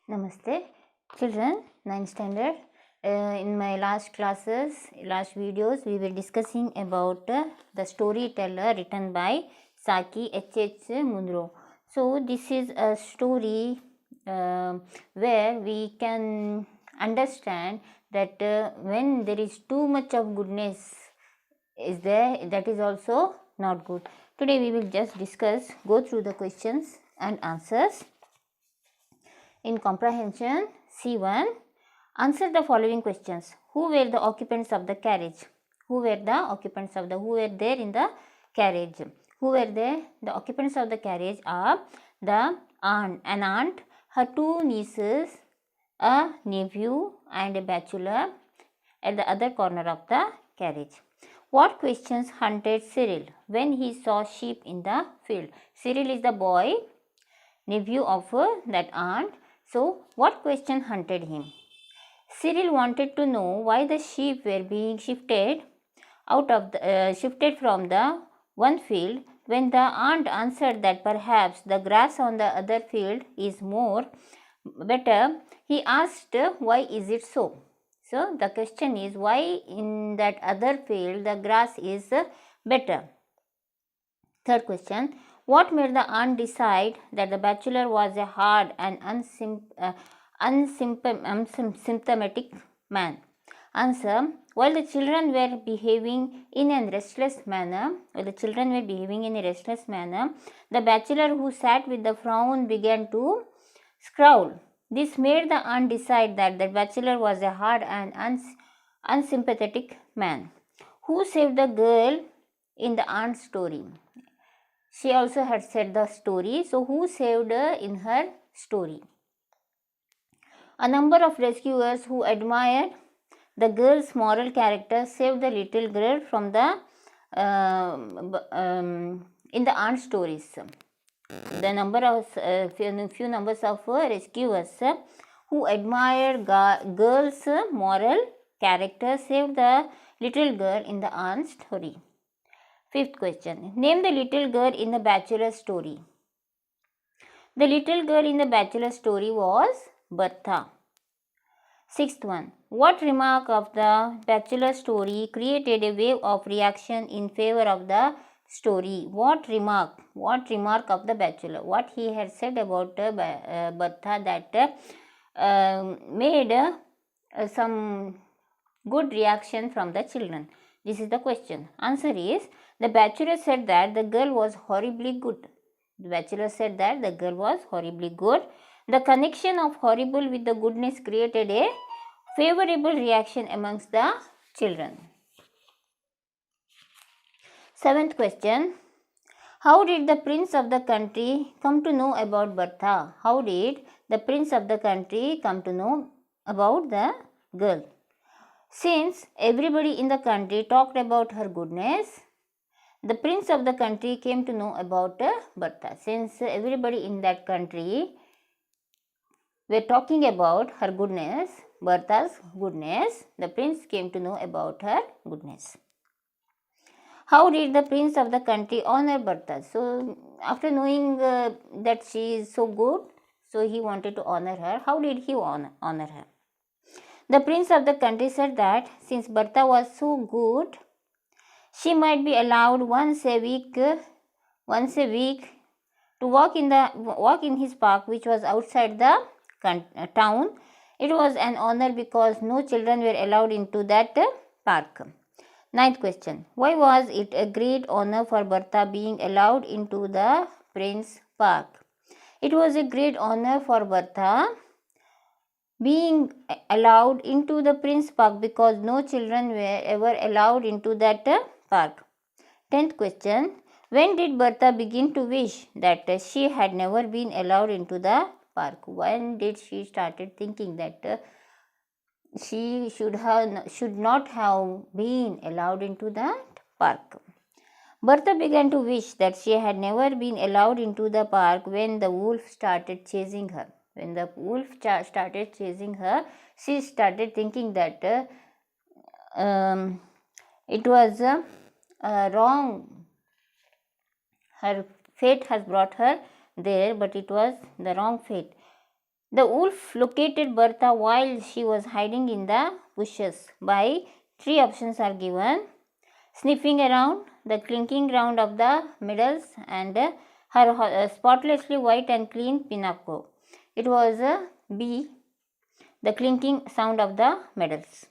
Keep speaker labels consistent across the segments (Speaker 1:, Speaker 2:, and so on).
Speaker 1: Namaste, children, 9th standard. In my last videos, we were discussing about the storyteller written by Saki H.H. Munro. So, this is a story where we can understand that when there is too much of goodness is there, that is also not good. Today, we will just go through the questions and answers. In comprehension, C1, answer the following questions. Who were the occupants of the carriage? Who were there in the carriage? Who were there? The occupants of the carriage are an aunt, her two nieces, a nephew and a bachelor at the other corner of the carriage. What questions hunted Cyril when he saw sheep in the field? Cyril is the boy, nephew of that aunt. So, what question hunted him? Cyril wanted to know why the sheep were being shifted from the one field. When the aunt answered that perhaps the grass on the other field is more better, he asked why is it so? So, the question is why in that other field the grass is better. Third question, what made the aunt decide that the bachelor was a hard and unsympathetic man? Answer, while the children were behaving in a restless manner, the bachelor who sat with the frown began to scowl. This made the aunt decide that the bachelor was a hard and unsympathetic man. Who saved the girl in the aunt's story? She also had said the story. So, who saved her in her story? A number of rescuers who admired the girl's moral character saved the little girl from the in the aunt stories. The number of few numbers of rescuers who admired girl's moral character saved the little girl in the aunt story. Fifth question. Name the little girl in the bachelor story. The little girl in the bachelor story was Bertha. Sixth one. What remark of the bachelor story created a wave of reaction in favor of the story? What remark of the bachelor? What he had said about Bertha that made some good reaction from the children? This is the question. Answer is, the bachelor said that the girl was horribly good. The connection of horrible with the goodness created a favorable reaction amongst the children. Seventh question. How did the prince of the country come to know about Bertha? How did the prince of the country come to know about the girl? Since everybody in the country talked about her goodness, the prince of the country came to know about Bertha. Since everybody in that country were talking about her goodness, Bertha's goodness, the prince came to know about her goodness. How did the prince of the country honor Bertha? So, after knowing that she is so good, so he wanted to honor her. How did he honor her? The prince of the country said that since Bertha was so good, she might be allowed once a week to walk in his park, which was outside the town. It was an honor because no children were allowed into that park. Ninth question. Why was it a great honor for Bertha being allowed into the prince park? It was a great honor for Bertha being allowed into the prince park because no children were ever allowed into that park. 10th question. When did Bertha begin to wish that she had never been allowed into the park? When did she started thinking that she should not have been allowed into that park? Bertha began to wish that she had never been allowed into the park when the wolf started chasing her. When the wolf started chasing her, she started thinking that it was wrong. Her fate has brought her there, but it was the wrong fate. The wolf located Bertha while she was hiding in the bushes. By three options are given: sniffing around, the clinking round of the medals, and her spotlessly white and clean pinafore. It was B, the clinking sound of the medals.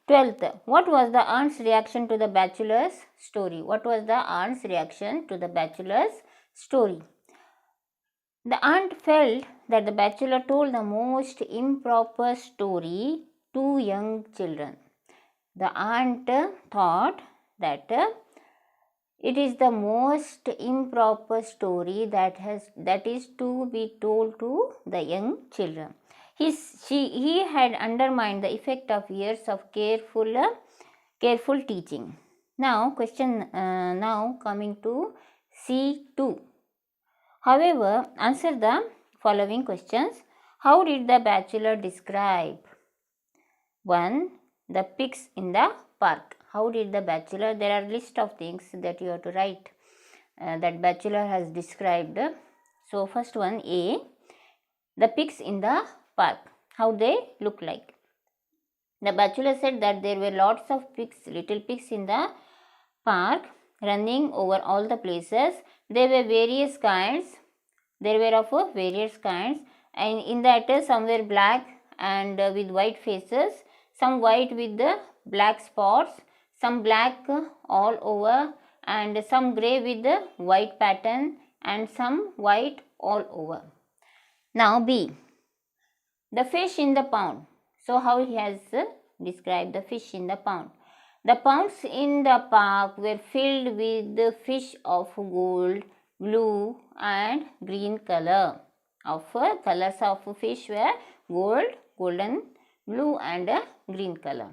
Speaker 1: 12th, what was the aunt's reaction to the bachelor's story? What was the aunt's reaction to the bachelor's story? The aunt felt that the bachelor told the most improper story to young children. The aunt thought that it is the most improper story that is to be told to the young children. He had undermined the effect of years of careful teaching. Now now coming to C2. However, answer the following questions. How did the bachelor describe? 1. The pigs in the park. How did the bachelor? There are list of things that you have to write that bachelor has described. So first one, A, the pigs in the park. How they look like? The bachelor said that there were lots of pigs, little pigs in the park, running over all the places. There were various kinds. There were of various kinds, and in that some were black and with white faces, some white with the black spots, some black all over, and some grey with the white pattern, and some white all over. Now B, the fish in the pond. So how he has described the fish in the pond. The ponds in the park were filled with the fish of gold, blue and green color. Colors of fish were gold, golden, blue and green color.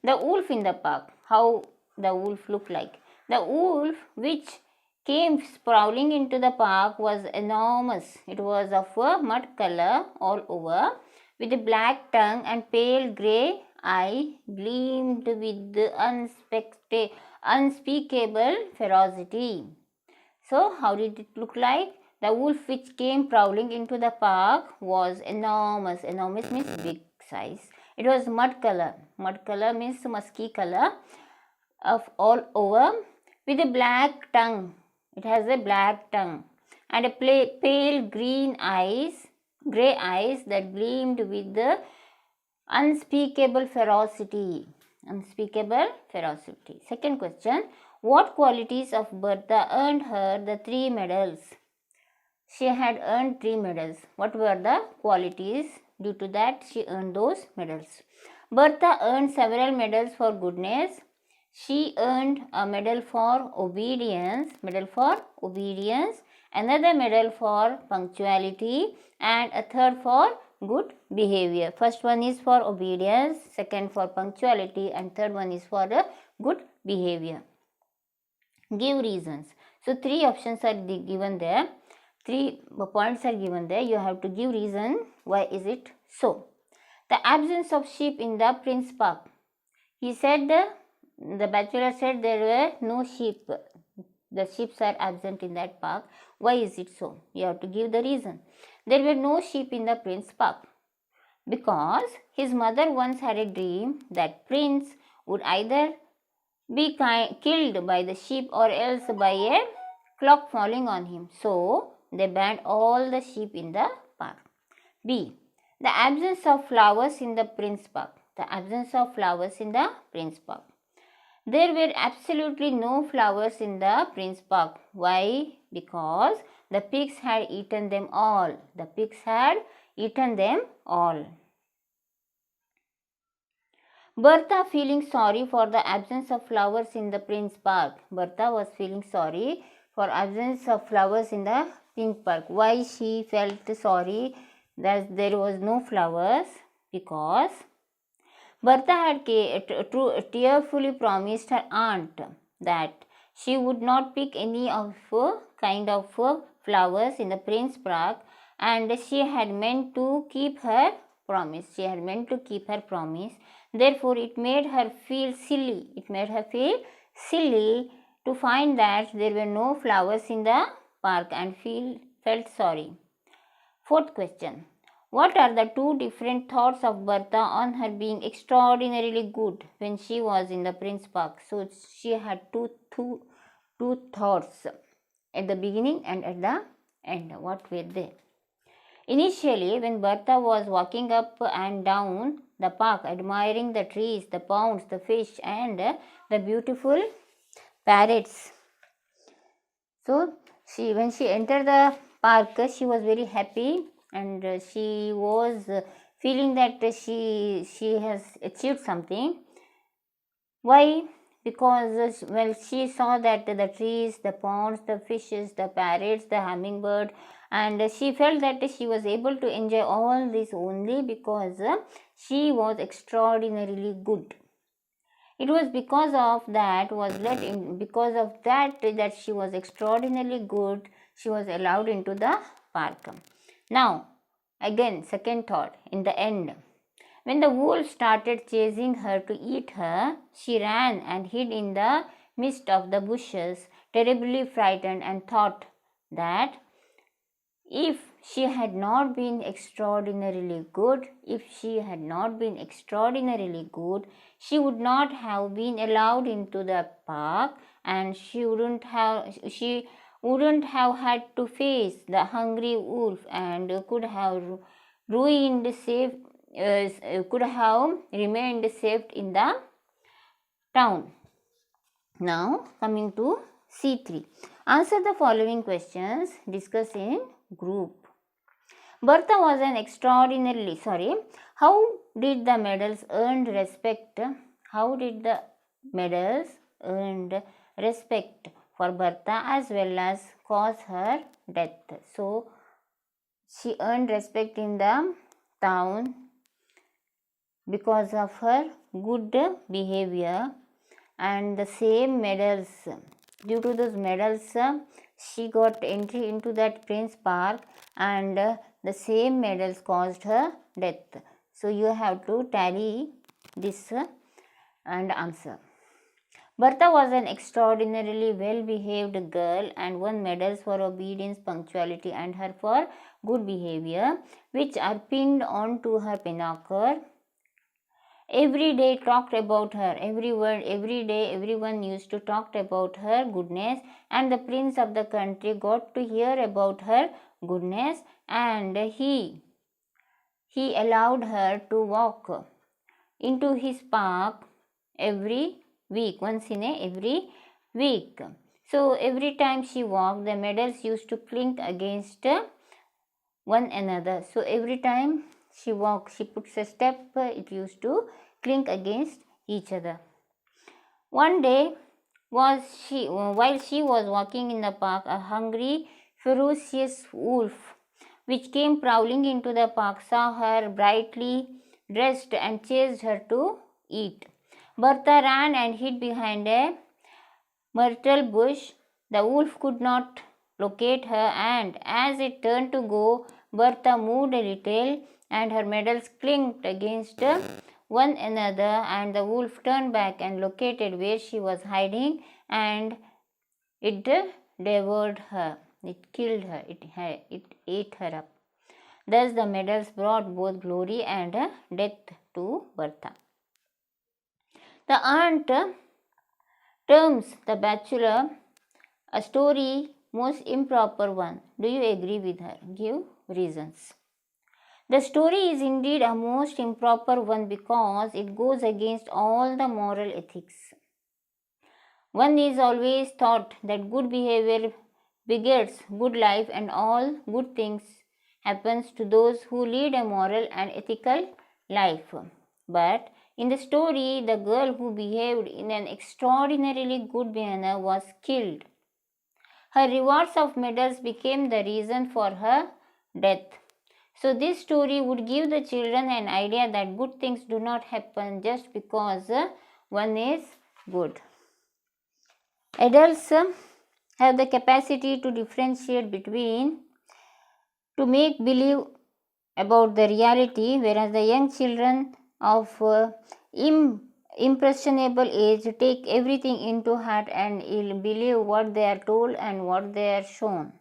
Speaker 1: The wolf in the park. How the wolf looked like? The wolf which came sprawling into the park was enormous. It was of a mud color all over, with a black tongue and pale grey eye, gleamed with unspeakable ferocity. So, how did it look like? The wolf which came prowling into the park was enormous. Enormous means big size. It was mud color. Mud color means musky color of all over, with a black tongue. It has a black tongue and a pale green eyes, grey eyes that gleamed with the unspeakable ferocity. Unspeakable ferocity. Second question. What qualities of Bertha earned her the 3 medals? She had earned 3 medals. What were the qualities? Due to that, she earned those medals. Bertha earned several medals for goodness. She earned a medal for obedience. Another medal for punctuality, and a third for good behavior. First one is for obedience, second for punctuality, and third one is for good behavior. Give reasons. So 3 options are given there. 3 points are given there. You have to give reason why is it so. The absence of sheep in the Prince Park. He said, the bachelor said there were no sheep. The sheep are absent in that park. Why is it so? You have to give the reason. There were no sheep in the Prince Park because his mother once had a dream that Prince would either be killed by the sheep or else by a clock falling on him. So, they banned all the sheep in the park. B. The absence of flowers in the Prince Park. The absence of flowers in the Prince Park. There were absolutely no flowers in the Prince Park. Why? Because the pigs had eaten them all. The pigs had eaten them all. Bertha feeling sorry for the absence of flowers in the Prince Park. Bertha was feeling sorry for absence of flowers in the Prince Park. Why she felt sorry that there was no flowers? Because Bertha had tearfully promised her aunt that she would not pick any of kind of flowers in the Prince Park, and she had meant to keep her promise. Therefore, it made her feel silly. To find that there were no flowers in the park and felt sorry. Fourth question. What are the two different thoughts of Bertha on her being extraordinarily good when she was in the Prince Park? So she had two thoughts at the beginning and at the end. What were they? Initially, when Bertha was walking up and down the park, admiring the trees, the ponds, the fish, and the beautiful parrots. So when she entered the park, she was very happy, and she was feeling that she has achieved something. Why? Because she saw that the trees, the ponds, the fishes, the parrots, the hummingbird, and she felt that she was able to enjoy all this only because she was extraordinarily good. It was because of that that she was extraordinarily good, she was allowed into the park. Now, again, second thought, in the end, when the wolf started chasing her to eat her, she ran and hid in the midst of the bushes, terribly frightened, and thought that if she had not been extraordinarily good, she would not have been allowed into the park, and she wouldn't have had to face the hungry wolf, and could have remained safe in the town. Now coming to C3. Answer the following questions, discuss in group. Bertha was an how did the medals earned respect? How did the medals earned respect for Bertha as well as cause her death? So she earned respect in the town because of her good behavior, and the same medals, due to those medals, she got entry into that Prince Park, and the same medals caused her death. So you have to tally this and answer. Bertha was an extraordinarily well-behaved girl and won medals for obedience, punctuality, and her for good behavior, which are pinned onto her pinnacle. Every day talked about her, every day everyone used to talk about her goodness, and the prince of the country got to hear about her goodness, and he allowed her to walk into his park once in every week. So every time she walked, the medals used to clink against one another. So every time she walked, she puts a step, it used to clink against each other. One day, while she was walking in the park, a hungry, ferocious wolf, which came prowling into the park, saw her brightly dressed and chased her to eat. Bertha ran and hid behind a myrtle bush. The wolf could not locate her, and as it turned to go, Bertha moved a little, and her medals clinked against one another, and the wolf turned back and located where she was hiding, and it devoured her. It killed her. It ate her up. Thus the medals brought both glory and death to Bertha. The aunt terms The Bachelor a story most improper one. Do you agree with her? Give reasons. The story is indeed a most improper one because it goes against all the moral ethics. One is always taught that good behavior begets good life, and all good things happens to those who lead a moral and ethical life. But in the story, the girl who behaved in an extraordinarily good manner was killed. Her rewards of medals became the reason for her death. So this story would give the children an idea that good things do not happen just because one is good. Adults have the capacity to differentiate to make believe about the reality, whereas the young children of impressionable age take everything into heart and believe what they are told and what they are shown.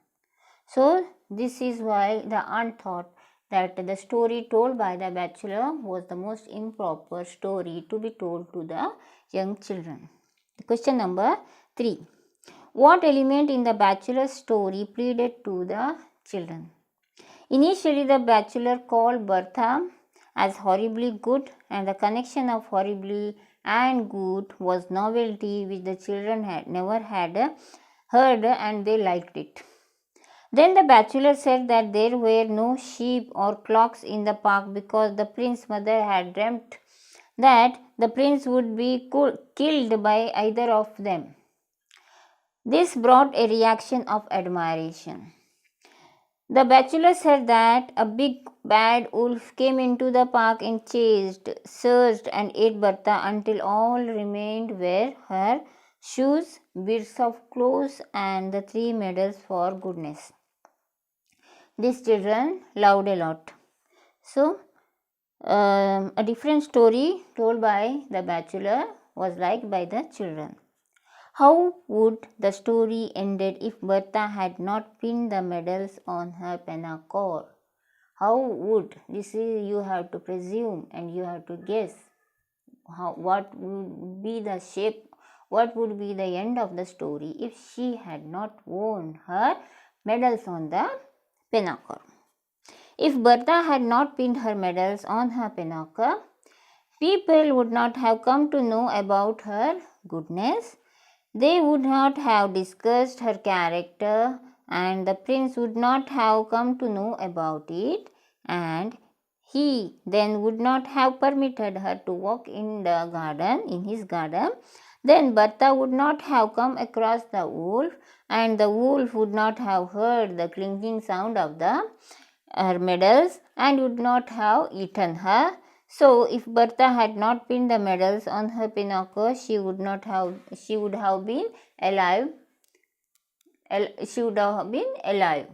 Speaker 1: So this is why the aunt thought that the story told by the bachelor was the most improper story to be told to the young children. Question number 3. What element in the bachelor's story pleaded to the children? Initially, the bachelor called Bertha as horribly good, and the connection of horribly and good was novelty which the children had never had heard, and they liked it. Then the bachelor said that there were no sheep or clocks in the park because the prince's mother had dreamt that the prince would be killed by either of them. This brought a reaction of admiration. The bachelor said that a big bad wolf came into the park and chased, searched, and ate Bertha until all remained were her shoes, bits of clothes, and the 3 medals for goodness. These children loved a lot. So, a different story told by the bachelor was liked by the children. How would the story ended if Bertha had not pinned the medals on her pinafore? How would? This is, you have to presume and you have to guess what would be the shape, what would be the end of the story if she had not worn her medals on the pinafore. If Bertha had not pinned her medals on her pinafore, people would not have come to know about her goodness. They would not have discussed her character, and the prince would not have come to know about it, and he then would not have permitted her to walk in the garden, in his garden. Then Bertha would not have come across the wolf, and the wolf would not have heard the clinking sound of her medals and would not have eaten her. So, if Bertha had not pinned the medals on her pinafore, she would have been alive. She would have been alive.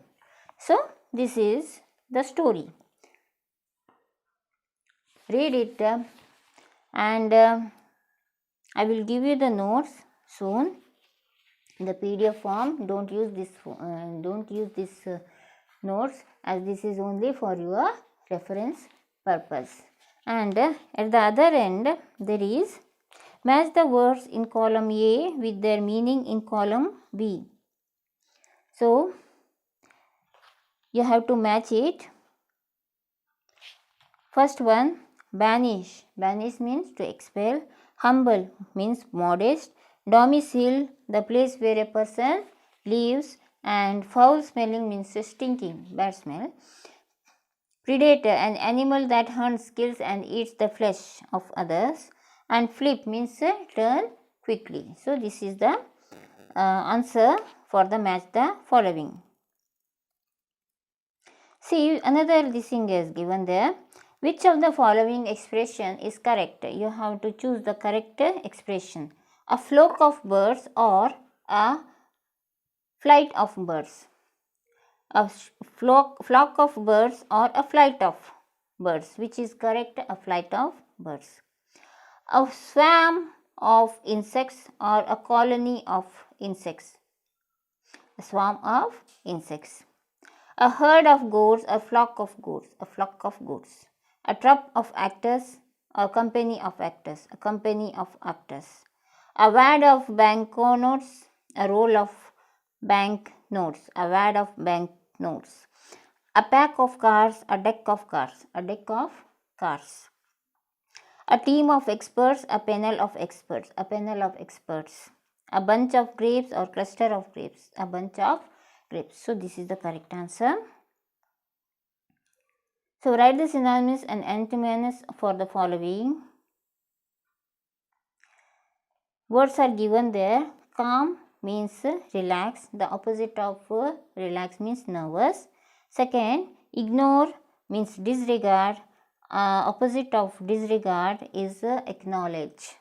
Speaker 1: So, this is the story. Read it, and I will give you the notes soon. In the PDF form, don't use this notes, as this is only for your reference purpose. And at the other end, there is match the words in column A with their meaning in column B. So, you have to match it. First one, banish. Banish means to expel. Humble means modest. Domicile, the place where a person lives. And foul smelling means stinking, bad smell. Predator, an animal that hunts, kills and eats the flesh of others. And flip means turn quickly. So, this is the answer for the match the following. See, another this thing is given there. Which of the following expression is correct? You have to choose the correct expression. A flock of birds or a flight of birds. A flock of birds or a flight of birds. Which is correct? A flight of birds. A swarm of insects or a colony of insects. A swarm of insects. A herd of goats, a flock of goats, a flock of goats. A troupe of actors, a company of actors, a company of actors. A wad of banknotes, a roll of banknotes, a wad of banknotes. A pack of cars, a deck of cars, a deck of cars. A team of experts, a panel of experts, a panel of experts. A bunch of grapes or cluster of grapes, a bunch of grapes. So, this is the correct answer. So, write the synonyms and antonyms for the following. Words are given there. Calm means relax. The opposite of relax means nervous. Second, ignore means disregard. Opposite of disregard is acknowledge.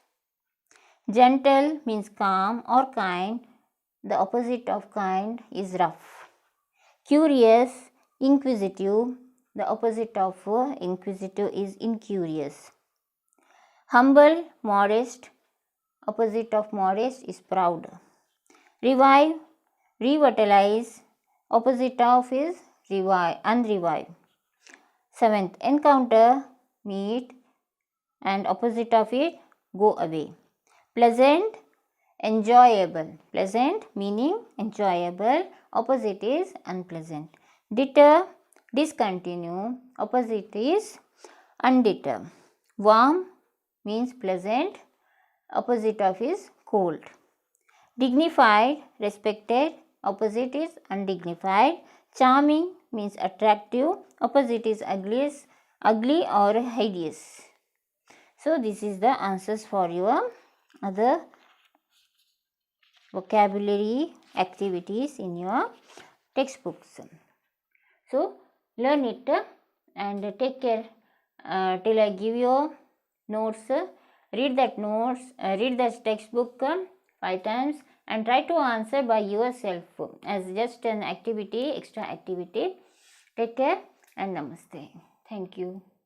Speaker 1: Gentle means calm or kind. The opposite of kind is rough. Curious, inquisitive. The opposite of inquisitive is incurious. Humble, modest. Opposite of modest is proud. Revive, revitalize. Opposite of is unrevive. 7th, encounter, meet, and opposite of it, go away. Pleasant, enjoyable. Pleasant meaning enjoyable, opposite is unpleasant. Deter, discontinue, opposite is undeter. Warm means pleasant, opposite of is cold. Dignified, respected, opposite is undignified. Charming means attractive, opposite is ugly or hideous. So this is the answers for your other vocabulary activities in your textbooks. So learn it and take care till I give you notes. Read that notes, read that textbook 5 times and try to answer by yourself as just an activity, extra activity. Take care and namaste. Thank you.